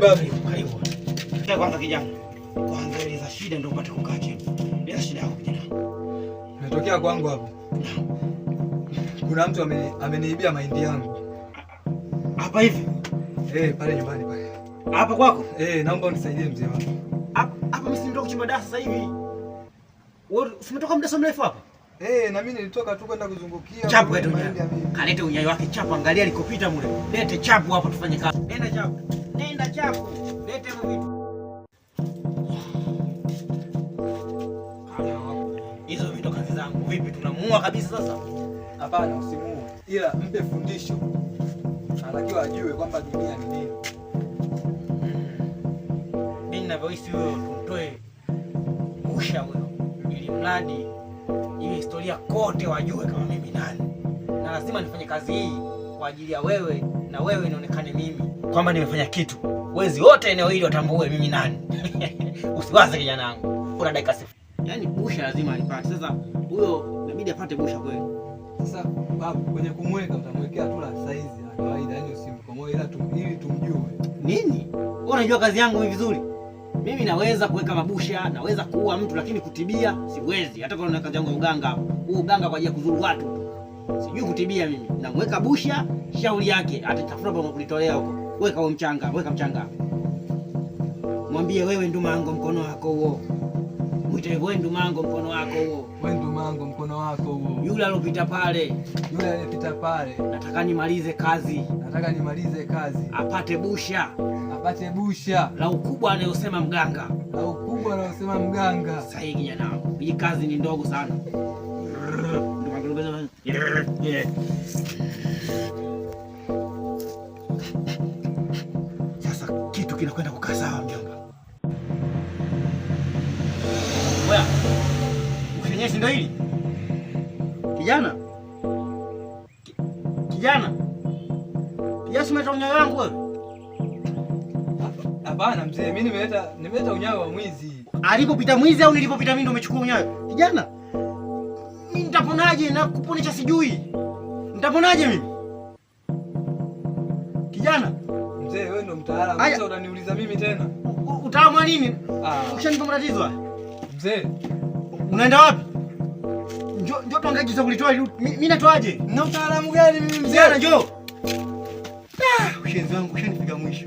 Babu. Karibu. Kwanza kijana. Kwanza ile za shida ndio upate kukaa chini. Ile shida yako kijana. Imetokea kwangu hapo. Kuna mtu ameniibia mahindi yangu. Hapa hivi? Pale nyumbani pale. Hapa kwako? Naomba unisaidie mzee wangu. Hapa mimi ndio kuchimba dasa sasa hivi. Wewe umetoka muda mrefu hapa? Na mimi nilitoka tu kwenda kuzungukia. Chapu wetu kalete unyai wake chapu, angalia alikopita mule. Lete chapu hapa tufanye kazi. Nenda chapu. Nenda chapu. Lete hizo vitu. Hizo vitu kazi zangu. Vipi tunamuua kabisa sasa? Hapana, usimuue. Ila mpe fundisho. Anatakiwa ajue kwamba dunia ni nini. Mimi ninavyohisi wewe tumtoe Busha huyo. Ili mradi hii historia kote wajue kama mimi nani. Na lazima nifanye kazi hii kwa ajili ya wewe na wewe inaonekane mimi kwamba nimefanya kitu. Wezi wote eneo hili watambue mimi nani. Usiwaze kijana wangu. Kuna dakika sifu. Yaani Busha lazima alipate. Sasa huyo inabidi apate Busha kweli. Sasa babu, kwenye kumweka utamwekea tu la size ya kawaida, yani usimkomoe ila ili tumjue. Nini? Wewe unajua kazi yangu vizuri. Mimi naweza kuweka mabusha, naweza kuua mtu, lakini kutibia siwezi. Hata kama kazi yangu ya uganga hapo. Huo uganga kwa ajili ya kuzuru watu tu. Sijui kutibia mimi. Namweka busha, shauri yake. Hata tafuta bwana kulitolea huko. Weka huo mchanga, weka mchanga. Mwambie wewe Ndumango mkono wako huo. Mwite wewe Ndumango mkono wako huo. Wewe Ndumango mkono wako huo. Yule alopita pale. Yule alipita pale. Nataka nimalize kazi. Apate busha. La ukubwa anayosema mganga. Sahihi kijana wangu. Hii kazi ni ndogo sana. Sasa kitu kinakwenda kukaa sawa mjomba. Wewe. Ushenyeshi ndio hili? Kijana? Kijana umetoa unyayo wangu wewe? Hapana mzee, mimi nimeleta unyayo wa mwizi. Alipopita mwizi au nilipopita mimi ndo umechukua unyayo? Kijana, mimi nitaponaje na kuponesha sijui. Nitaponaje mimi? Kijana, mzee wewe ndo mtaalamu, sasa unaniuliza mimi tena. Utaalamu nini? Ushanipa matatizo haya. Mzee, unaenda wapi? Njoo tuangalie kulitoa mimi natoaje? Na utaalamu gani mimi mzee? Kijana njoo. Ushenzi wangu ushanipiga mwisho.